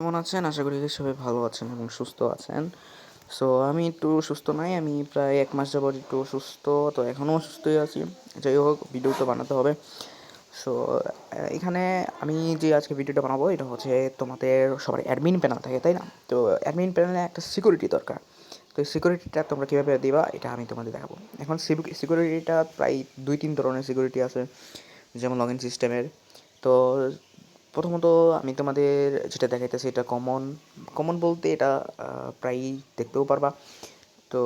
কেমন আছেন? আশা করি সবাই ভালো আছেন এবং সুস্থ আছেন। সো আমি একটু সুস্থ নাই। আমি প্রায় ১ মাস যাবৎ একটু অসুস্থ। তো এখনও অসুস্থই আছি। যাই হোক, ভিডিও তো বানাতে হবে। সো এখানে আমি যে আজকে ভিডিওটা বানাবো এটা হচ্ছে তোমাদের সবার অ্যাডমিন প্যানেল থাকে, তাই না? তো অ্যাডমিন প্যানেলে একটা সিকিউরিটি দরকার। তো এই সিকিউরিটিটা তোমরা কীভাবে দিবা এটা আমি তোমাদের দেখাবো। এখন সিকিউরিটিটা প্রায় ২-৩ ধরনের সিকিউরিটি আছে, যেমন লগইন সিস্টেমের। তো প্রথমত আমি তোমাদের যেটা দেখাইতেছি এটা কমন বলতে এটা প্রায়ই দেখতেও পারবা। তো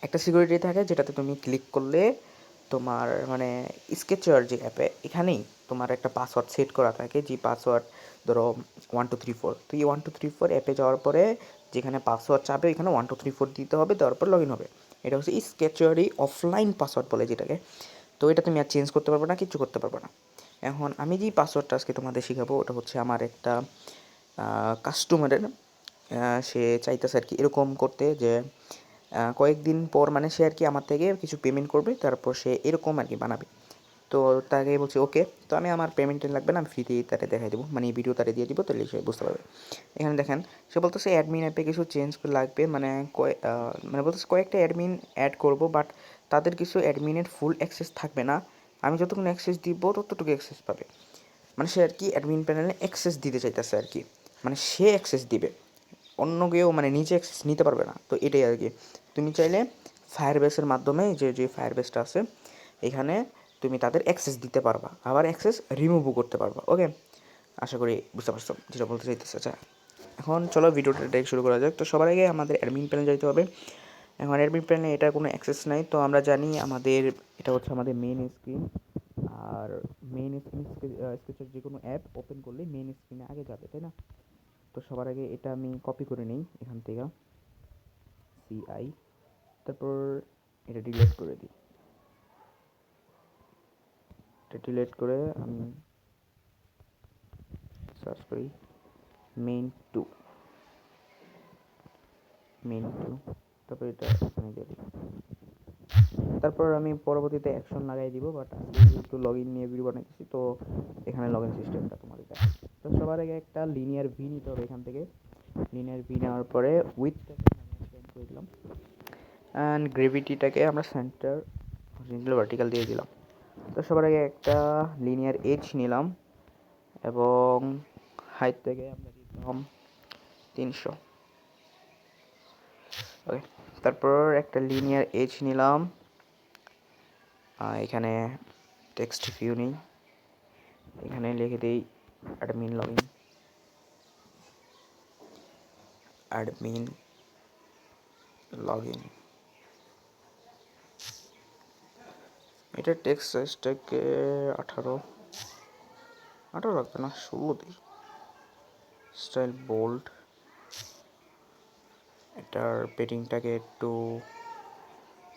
একটা সিকিউরিটি থাকে যেটাতে তুমি ক্লিক করলে তোমার মানে স্কেচওয়্যার যে অ্যাপে এখানেই তোমার একটা পাসওয়ার্ড সেট করা থাকে, যে পাসওয়ার্ড ধরো 1 2 3 4। তো এই 1 2 3 4 অ্যাপে যাওয়ার পরে যেখানে পাসওয়ার্ড চাবে এখানে 1 2 3 4 দিতে হবে, দেওয়ার পর লগ ইন হবে। এটা হচ্ছে স্কেচওয়্যারই অফলাইন পাসওয়ার্ড বলে যেটাকে। তো এটা তুমি আর চেঞ্জ করতে পারবে না, কিচ্ছু করতে পারবে না। এখন আমি যেই পাসওয়ার্ডটা আজকে তোমাদের শেখাবো ওটা হচ্ছে আমার একটা কাস্টমারের, সে চাইতেছে আর কি এরকম করতে যে কয়েকদিন পর মানে সে আর কি আমার থেকে কিছু পেমেন্ট করবে, তারপর সে এরকম আর কি বানাবে। তো তাকে বলছি ওকে, তো আমি আমার পেমেন্টের লাগবে না, আমি ফ্রিতেই তাকে দেখাই দেবো, মানে ভিডিও তাকে দিয়ে দিব, তাহলে সে বুঝতে পারবে। এখানে দেখেন সে বলতেছে অ্যাডমিন অ্যাপে কিছু চেঞ্জ লাগবে, মানে বলতেছে কয়েকটা অ্যাডমিন অ্যাড করব, বাট তাদের কিছু অ্যাডমিনের ফুল অ্যাক্সেস থাকবে না। আমি যতক্ষণ অ্যাক্সেস দিব ততটুকু অ্যাক্সেস পাবে। মানে সে আর কি অ্যাডমিন প্যানেলে অ্যাক্সেস দিতে চাইতেছে আর কি, মানে সে অ্যাক্সেস দিবে, অন্য কেউ মানে নিজে অ্যাক্সেস নিতে পারবে না। তো এটাই আর কি। তুমি চাইলে ফায়ারবেসের মাধ্যমে যে ফায়ারবেসটা আছে এখানে তুমি তাদের অ্যাক্সেস দিতে পারবা, আবার অ্যাক্সেস রিমুভও করতে পারবা। ওকে, আশা করি বুঝতে পারছো যেটা বলতে চাইতেছে। আচ্ছা, এখন চলো ভিডিওটা ডাইরেক্ট শুরু করা যাক। তো সবার আগে আমাদের অ্যাডমিন প্যানেল যাইতে হবে। এখন অ্যাডমিন প্যানেলে এটা কোনো অ্যাক্সেস নাই, তো আমরা জানি আমাদের এটা হচ্ছে আমাদের মেইন স্ক্রিন। আর মেইন স্ক্রিন স্কেচের যে কোনো অ্যাপ ওপেন করলে মেইন স্ক্রিনে আগে যাবে, তাই না? তো সবার আগে এটা আমি কপি করে নিই এখান থেকে, CI, তারপর এটা ডিলিট করে দিই। এটা ডিলিট করে আমি সার্চ করি মেইন টু, তারপর এটা এখানে দিয়ে দিই। তারপর আমি পরবর্তীতে অ্যাকশন লাগাই দিব, বাট আমি যেহেতু লগ ইন নিয়ে ভিডিও বানাইতেছি তো এখানে লগ ইন সিস্টেমটা তোমাদের দেখাই। তো সবার আগে একটা লিনিয়ার ভি নিতে হবে এখান থেকে। লিনিয়ার ভি নেওয়ার পরে উইথটাকে আমি চেঞ্জ করে দিলাম, অ্যান্ড গ্রেভিটিটাকে আমরা সেন্টার হরিজন্টাল ভার্টিক্যাল দিয়ে দিলাম। তো সবার আগে একটা লিনিয়ার এজ নিলাম এবং হাইট থেকে আমরা দিলাম 300। ওকে, তারপর একটা লিনিয়ার এজ নিলাম, এখানে টেক্সট ভিউ নেই, এখানে লিখে দিই অ্যাডমিন লগইন। এটা টেক্সট সাইজটাকে 18 লাগবে না, 16 দিই। স্টাইল বোল্ড, এটার পেডিংটাকে একটু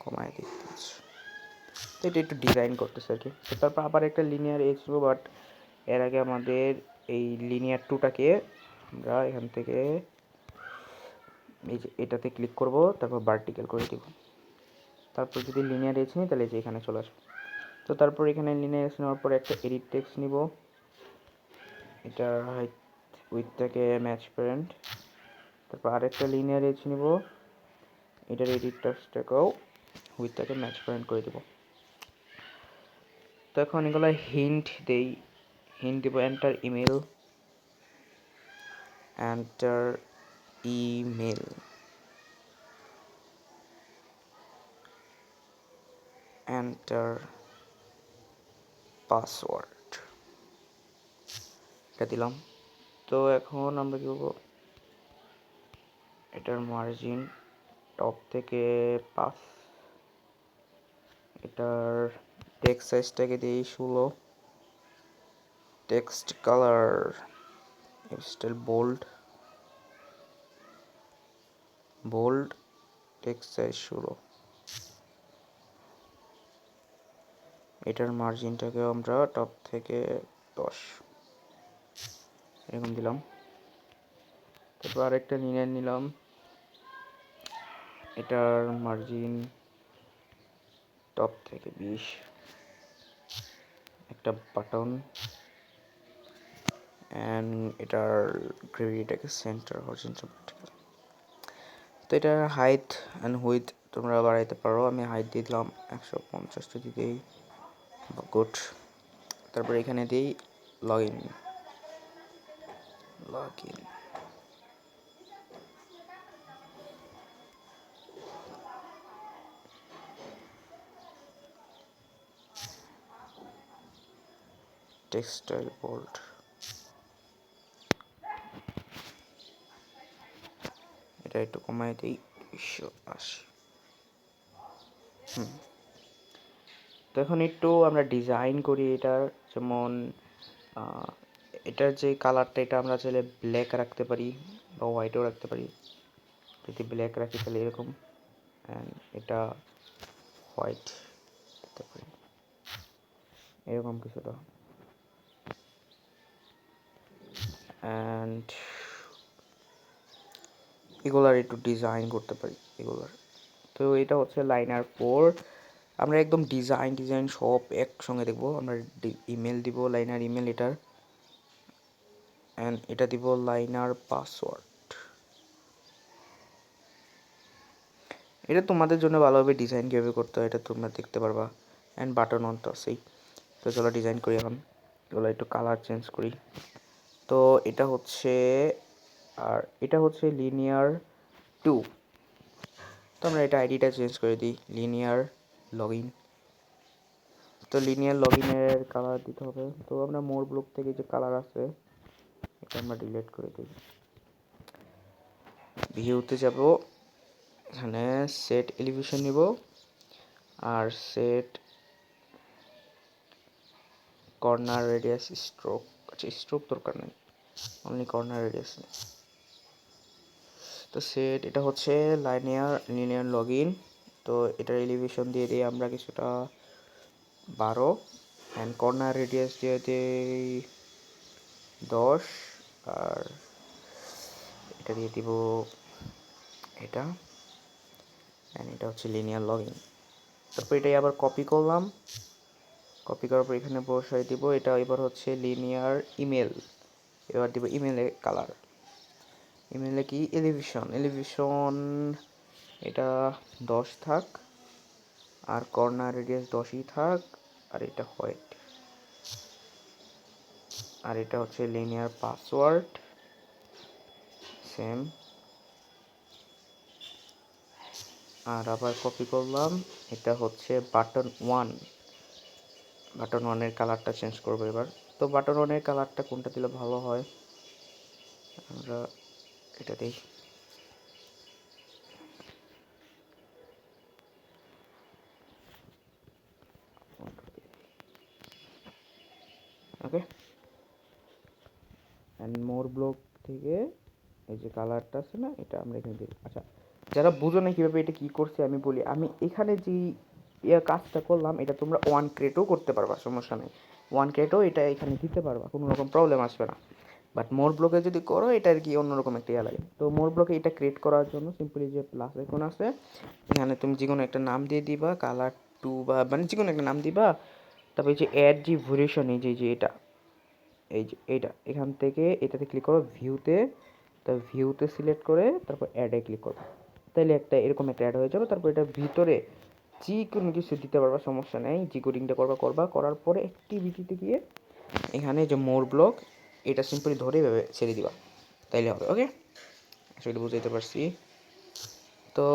কমায় দিচ্ছি। তো এটা একটু ডিজাইন করতেছে আর কি। তো তারপর আবার একটা লিনিয়ার এজ নেবো, বাট এর আগে আমাদের এই লিনিয়ার টুটাকে আমরা এখান থেকে এই যে এটাতে ক্লিক করব, তারপর ভার্টিক্যাল করে দিব। তারপর যদি লিনিয়ার এজ নিই তাহলে যে এখানে চলে আসবে। তো তারপর এখানে লিনিয়ার এজ নেওয়ার পরে একটা এডিট টেক্সট নিব, এটার হাইট উইথটাকে ম্যাচ প্যারেন্ট। তারপর আরেকটা লিনিয়ার এজ নিব, এটার এডিট টেক্সটটাকেও উইথটাকে ম্যাচ প্যারেন্ট করে দেবো। তো এখন এগুলো হিন্ট দিব, এন্টার ইমেল, এন্টার পাসওয়ার্ড, এটা দিলাম। তো এখন আমরা কি করবো, এটার মার্জিন টপ থেকে 5, এটার টেক্সট সাইজটাকে দিই 16, text colour style bold, text size 16, এটার মার্জিনটাকে আমরা টপ থেকে 10 এরকম দিলাম। তারপর আরেকটা লিনিয়ার নিলাম, এটার মার্জিন টপ থেকে 20, একটা বাটন অ্যান্ড এটার গ্রেভিটাকে সেন্টার হরিজন্টাল ভার্টিক্যাল। তো এটার হাইট অ্যান্ড হুইথ তোমরা বাড়াইতে পারো। আমি হাইট দিয়ে দিলাম 150 যদি দিই, গুড। তারপরে এখানে দিই লগ ইন। টেক্সটাইল বোল্ড, এটা একটু কমাই দিই 280। তো এখন একটু আমরা ডিজাইন করি এটার, যেমন এটার যে কালারটা এটা আমরা চাইলে ব্ল্যাক রাখতে পারি বা হোয়াইটও রাখতে পারি। যদি ব্ল্যাক রাখি তাহলে এরকম, অ্যান্ড এটা হোয়াইট রাখতে পারি এরকম কিছুটা, অ্যান্ড এগুলার একটু ডিজাইন করতে পারি এগুলার। তো এটা হচ্ছে লাইনার 4। আমরা একদম ডিজাইন সব একসঙ্গে দেখবো। আমরা ইমেল দিব, লাইনার ইমেল এটার, অ্যান্ড এটা দিব লাইনার পাসওয়ার্ড। এটা তোমাদের জন্য ভালোভাবে ডিজাইন কীভাবে করতে হয় এটা তোমরা দেখতে পারবা। অ্যান্ড বাটন অন তো আছেই। তো চলো ডিজাইন করি এখন। এগুলো একটু কালার চেঞ্জ করি। তো এটা হচ্ছে, আর এটা হচ্ছে লিনিয়ার 2। তো আমরা এটা আইডিটা চেঞ্জ করে দিই, লিনিয়ার লগ ইন। তো লিনিয়ার লগ ইনের কালার দিতে হবে। তো আমরা মোর ব্লক থেকে যে কালার আছে এটা আমরা ডিলিট করে দিই। ভিউতে যাব, এখানে সেট এলিভেশন নিব, আর সেট কর্নার রেডিয়াস স্ট্রোক। আচ্ছা স্ট্রোক দরকার নেই, অনলি কর্নার রেডিয়াস। তো সেট এটা হচ্ছে লিনিয়ার লগ ইন। তো এটার এলিভেশন দিয়ে দিই আমরা কিছুটা 12, অ্যান্ড কর্নার রেডিয়াস দিয়ে দিই 10, আর এটা দিয়ে দিব এটা, অ্যান্ড এটা হচ্ছে লিনিয়ার লগ ইন। তারপর এটাই আবার কপি করলাম, কপি করার পর এখানে বসাই দিব। এটা এবার হচ্ছে লিনিয়ার ইমেল, এবার দিব ইমেলে কালার। ইমেলে কি এলিভেশন এটা 10 থাক, আর কর্নার রেডিয়াস 10ই থাক, আর এটা হোয়াইট, আর এটা হচ্ছে লিনিয়ার পাসওয়ার্ড সেম, আর আবার কপি করলাম। এটা হচ্ছে বাটন 1এর কালারটা চেঞ্জ করবো এবার। তো বাটন 1এর কালারটা কোনটা দিলে ভালো হয়, আমরা এটা দিই। ওকে, অ্যান্ড মোর ব্লক থেকে এই যে কালারটা আছে না এটা আমরা এখানে দিই। আচ্ছা যারা বুঝো না কীভাবে এটা কী করছে আমি বলি, আমি এখানে যে কাজটা করলাম এটা তোমরা 1 ক্রেটও করতে পারবা, সমস্যা নেই। 1 ক্রেটও এটা এখানে দিতে পারবা, কোনো রকম প্রবলেম আসবে না। বাট মোর ব্লকে যদি করো এটা আর কি অন্যরকম একটা ইয়ে লাগে। তো মোর ব্লকে এটা ক্রিয়েট করার জন্য সিম্পলি যে প্লাস আইকন আছে এখানে তুমি যে কোনো একটা নাম দিয়ে দিবা, কালার 2 বা মানে যে কোনো একটা নাম দিবা। তারপরে যে অ্যাড যে ভেরিয়েশন, এই যে এটা, এই যে এইটা, এখান থেকে এটাতে ক্লিক করো ভিউতে, তো ভিউতে সিলেক্ট করে তারপর অ্যাডে ক্লিক করবো, তাহলে একটা এরকম একটা অ্যাড হয়ে যাবে। তারপর এটার ভিতরে যে কোনো কিছু দিতে পারবা, সমস্যা নেই। জি কোডিংটা করার পরে অ্যাক্টিভিটিতে গিয়ে এখানে যে মোর ব্লক এটা সিম্পলি ধরে এভাবে ছেড়ে দিবা, তাইলে হবে। ওকে, আসলে বুঝাইতে পারছি। তো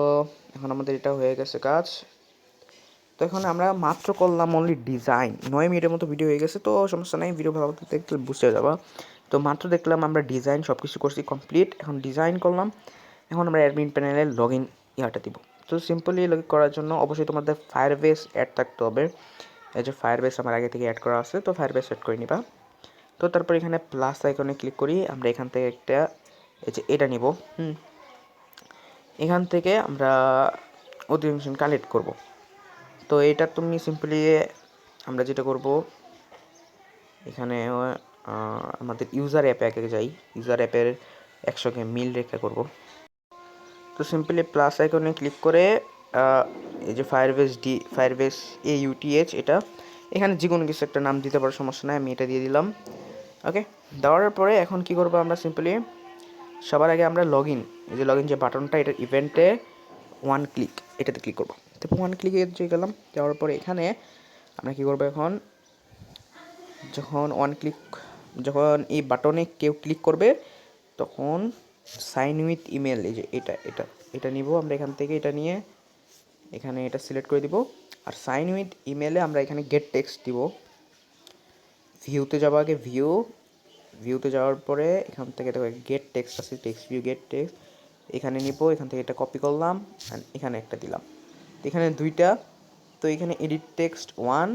এখন আমাদের এটা হয়ে গেছে কাজ। তো এখন আমরা মাত্র করলাম অনলি ডিজাইন, 9 মিনিটের মতো ভিডিও হয়ে গেছে। তো সমস্যা নেই, ভিডিও ভালো দেখতে বুঝতে যাবা। তো মাত্র দেখলাম আমরা ডিজাইন সব কিছু করছি কমপ্লিট। এখন ডিজাইন করলাম, এখন আমরা অ্যাডমিন প্যানেলের লগ ইন ইয়াটা দিব। তো সিম্পলি লগ ইন করার জন্য অবশ্যই তোমাদের ফায়ারবেস অ্যাড থাকতে হবে। এই যে ফায়ারবেস আমার আগে থেকে অ্যাড করা আছে, তো ফায়ারবেস অ্যাড করে নিবা। তো তারপর এখানে প্লাস আইকনে ক্লিক করি, আমরা এখান থেকে একটা এই যে এটা নিব। এখান থেকে আমরা অধিবেশন কালেক্ট করব। তো এটা তুমি সিম্পলি আমরা যেটা করব এখানে আমাদের ইউজার অ্যাপে আগে যাই, ইউজার অ্যাপের একসঙ্গে মিল রেখে করব। তো সিম্পলি প্লাস আইকনে ক্লিক করে এই যে ফায়ারবেস AUTH এটা, এখানে যে কোনো কিছু একটা নাম দিতে পারো, সমস্যা নাই, আমি এটা দিয়ে দিলাম। ওকে, দেওয়ার পরে এখন কি করবো আমরা সিম্পলি সবার আগে আমরা লগ ইন, এই যে লগ ইন যে বাটনটা, এটা ইভেন্টে ওয়ান ক্লিক, এটাতে ক্লিক করবো। তারপর ওয়ান ক্লিকে যে গেলাম, যাওয়ার পরে এখানে আমরা কী করবো এখন, যখন এই বাটনে কেউ ক্লিক করবে তখন সাইন উইথ ইমেল, এই যে এটা নিব আমরা এখান থেকে, এটা নিয়ে এখানে এটা সিলেক্ট করে দিব। আর সাইন উইথ ইমেলে আমরা এখানে গেট টেক্সট দিব। ভিউতে যাবো আগে, ভিউতে যাওয়ার পরে এখান থেকে দেখো গেট টেক্সট আছে, টেক্সট ভিউ গেট টেক্সট, এখানে নিব, এখান থেকে এটা কপি করলাম অ্যান্ড এখানে একটা দিলাম। এখানে দুইটা, তো এখানে edit text 1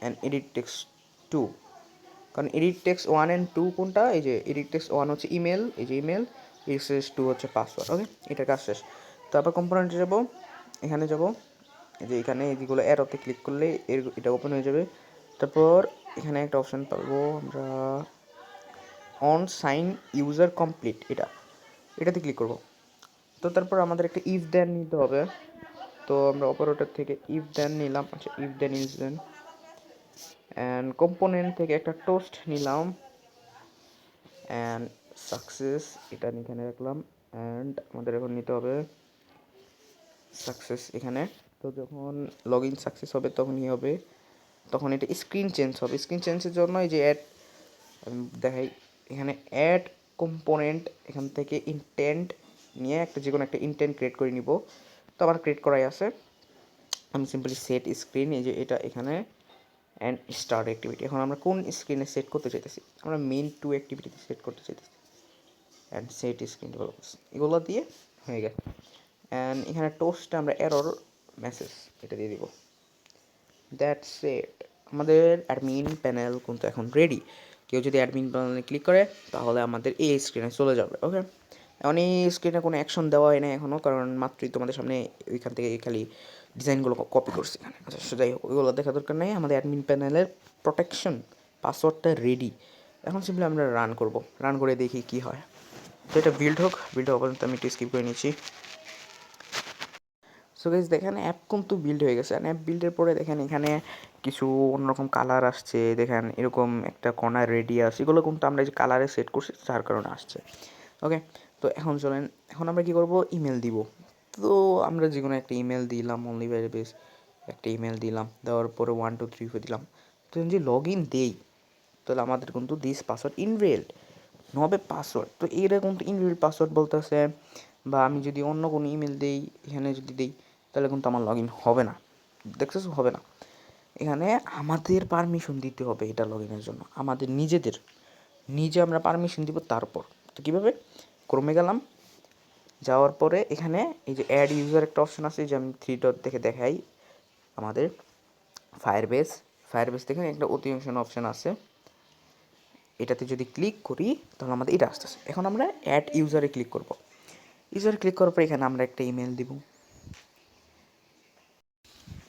and edit text 2, কারণ এডিট টেক্সট 1 অ্যান্ড 2 কোনটা, এই যে এডিট টেক্সট 1 হচ্ছে ইমেল, এই যে ইমেল, এডিট টেক্সট 2 হচ্ছে পাসওয়ার্ড। ওকে, এটার কাজ শেষ। তারপর কম্পোনেন্টে যাব, এখানে যাব, এই যে এখানে এগুলো অ্যারোতে ক্লিক করলে এটা ওপেন হয়ে যাবে। তারপর এখানে একটা অপশান পাবো আমরা, অন সাইন ইউজার কমপ্লিট, এটাতে ক্লিক করব। তো তারপর আমাদের একটা ইফ দেন নিতে হবে, তো আমরা অপারেটর থেকে ইফ দেন নিলাম। আচ্ছা, if then is then, and component থেকে একটা টোস্ট নিলাম অ্যান্ড সাকসেস, এটা এখানে রাখলাম। অ্যান্ড আমাদের এখন নিতে হবে সাকসেস এখানে। তো যখন লগ ইন সাকসেস হবে তখন কী হবে, তখন এটা স্ক্রিন চেঞ্জ হবে। স্ক্রিন চেঞ্জের জন্য এই যে অ্যাড দেখাই, এখানে অ্যাড কম্পোনেন্ট, এখান থেকে ইনটেন্ট নিয়ে একটা যে কোনো একটা ইনটেন্ট ক্রিয়েট করে নিব। তো আমার ক্রিয়েট করাই আছে, আমি সিম্পলি সেট স্ক্রিন, এই যে এটা এখানে অ্যান্ড স্টার্ট অ্যাক্টিভিটি। এখন আমরা কোন স্ক্রিনে সেট করতে চাইতেছি, আমরা মেইন টু অ্যাক্টিভিটিতে সেট করতে চাইতেছি অ্যান্ড সেট স্ক্রিন ডেভেলপার্স, এগুলো দিয়ে হয়ে গেছে। অ্যান্ড এখানে টোস্টে আমরা এরর মেসেজ এটা দিয়ে দিব। দ্যাটস ইট, আমাদের অ্যাডমিন প্যানেল কিন্তু এখন রেডি। কেউ যদি অ্যাডমিন প্যানেলে ক্লিক করে তাহলে আমাদের এই স্ক্রিনে চলে যাবে। ওকে, এখন এই স্ক্রিনে কোনো অ্যাকশন দেওয়া হয় না এখনও, কারণ মাত্রই তোমাদের সামনে ওইখান থেকে খালি ডিজাইনগুলো কপি করছি এখানে। আচ্ছা, যাই হোক, ওইগুলো দেখা দরকার নেই। আমাদের অ্যাডমিন প্যানেলের প্রোটেকশন পাসওয়ার্ডটা রেডি। এখন সিম্পলি আমরা রান করব, রান করে দেখি কি হয়। তো এটা বিল্ড হোক, বিল্ড হওয়া পর্যন্ত আমি একটু স্কিপ করে নিচ্ছি। সো গাইস দেখেন অ্যাপ কিন্তু বিল্ড হয়ে গেছে। অ্যাপ বিল্ডের পরে দেখেন এখানে কিছু অন্যরকম কালার আসছে, দেখেন এরকম একটা কর্নার রেডিয়াস, এগুলো কিন্তু আমরা যে কালারে সেট করছি যার কারণে আসছে। ওকে, তো এখন চলেন, এখন আমরা কী করব, ইমেল দিব। তো আমরা যে কোনো একটা ইমেল দিলাম, অনলি ভ্যারিয়েবলস একটা ইমেল দিলাম, দেওয়ার পরে 1 2 3 4 দিলাম। তো যদি লগ ইন দেই তাহলে আমাদের কিন্তু দিস পাসওয়ার্ড ইনভ্যালিড নবে পাসওয়ার্ড। তো এইটা কিন্তু ইনভ্যালিড পাসওয়ার্ড বলতেছে, বা আমি যদি অন্য কোনো ইমেল দিই, এখানে যদি দিই তাহলে কিন্তু আমার লগ ইন হবে না, দেখছিস হবে না। এখানে আমাদের পারমিশন দিতে হবে এটা লগ ইনের জন্য, আমাদের নিজে আমরা পারমিশন দিব। তারপর তো কীভাবে, ক্রমে গেলাম, যাওয়ার পরে এখানে এই যে অ্যাড ইউজার একটা অপশন আছে, যে আমি 3 ডট দেখে দেখাই, আমাদের ফায়ারবেস দেখেন একটা অতিরিক্ত অপশন আছে, এটাতে যদি ক্লিক করি তাহলে আমাদের এটা আসতেছে। এখন আমরা অ্যাড ইউজারে ক্লিক করব। ইউজারে ক্লিক করার পর এখানে আমরা একটা ইমেল দিব।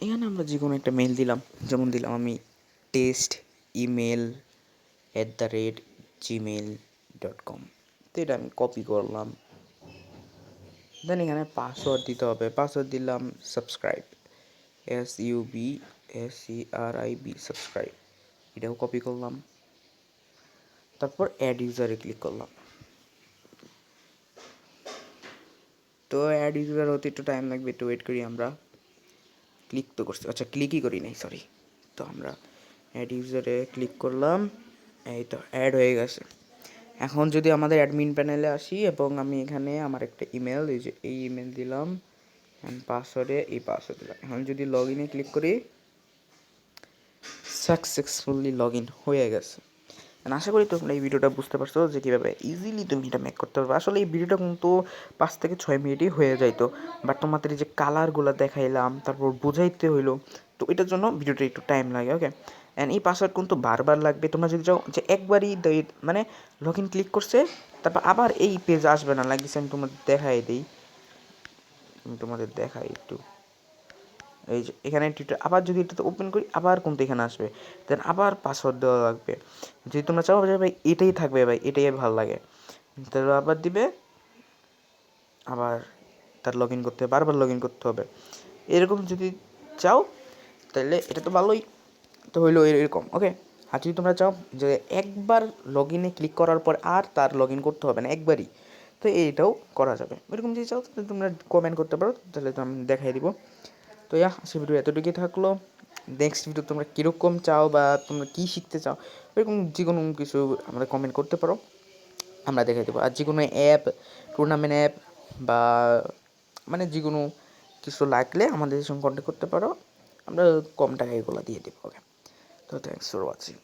এখানে আমরা যে কোনো একটা মেল দিলাম, যেমন দিলাম আমি testemail@gmail.com। তো এটা আমি কপি করলাম। দেন এখানে পাসওয়ার্ড দিতে হবে, পাসওয়ার্ড দিলাম সাবস্ক্রাইব, SUBSCRIB সাবস্ক্রাইব, এটাও কপি করলাম। তারপর অ্যাড ইউজারে ক্লিক করলাম। তো অ্যাড ইউজার হতে একটু টাইম লাগবে, একটু ওয়েট করি আমরা। ক্লিক তো করছি, আচ্ছা ক্লিকই করি নাই, সরি। তো আমরা অ্যাড ইউজারে ক্লিক করলাম, এই তো অ্যাড হয়ে গেছে। এখন যদি আমাদের অ্যাডমিন প্যানেলে আসি এবং আমি এখানে আমার একটা ইমেল, এই যে এই ইমেল দিলাম অ্যান্ড পাসওয়ার্ডে এই পাসওয়ার্ড দিলাম। এখন যদি লগ ইনে ক্লিক করি, সাকসেসফুলি লগ ইন হয়ে গেছে। আশা করি তোমরা এই ভিডিওটা বুঝতে পারছো যে কীভাবে ইজিলি তুমি এটা মেক করতে পারবে। আসলে এই ভিডিওটা কিন্তু 5 থেকে 6 মিনিটই হয়ে যাইতো, বাট তোমাদের এই যে কালারগুলো দেখাইলাম, তারপর বোঝাইতে হইলো, তো এটার জন্য ভিডিওটা একটু টাইম লাগে। ওকে, অ্যান্ড এই পাসওয়ার্ড কিন্তু বারবার লাগবে। তোমরা যদি চাও যে একবারই মানে লগ ইন ক্লিক করছে তারপর আবার এই পেজ আসবে না, লাগিয়েছে আমি তোমাদের দেখাই একটু, এই যে এখানে টিউটার, আবার যদি এটাতে ওপেন করি আবার কিন্তু এখানে আসবে, দেন আবার পাসওয়ার্ড দেওয়া লাগবে। যদি তোমরা চাও যে ভাই এটাই থাকবে, ভাই এটাই ভালো লাগে, তাহলে আবার দিবে, আবার তার লগ ইন করতে হবে, বারবার লগ ইন করতে হবে। এরকম যদি চাও তাহলে এটা তো ভালোই, তো হইলো এরকম। ওকে, আর যদি তোমরা চাও যে একবার লগ ইনে ক্লিক করার পর আর তার লগ ইন করতে হবে না, একবারই, তো এইটাও করা যাবে। এরকম যদি চাও তাহলে তোমরা কমেন্ট করতে পারো, তাহলে তো আমি দেখাই দিব। তো আজকে ভিডিও এতটুকুই থাকলো। নেক্সট ভিডিও তোমরা কীরকম চাও বা তোমরা কী শিখতে চাও এরকম যে কোনো কিছু আমরা কমেন্ট করতে পারো, আমরা দেখাই দেবো। আর যে কোনো অ্যাপ, টুর্নামেন্ট অ্যাপ বা মানে যে কোনো কিছু লাগলে আমাদের সঙ্গে কন্ট্যাক্ট করতে পারো, আমরা কম টাকায় এগুলো দিয়ে দেবো। ওকে, তো থ্যাংকস ফর ওয়াচিং।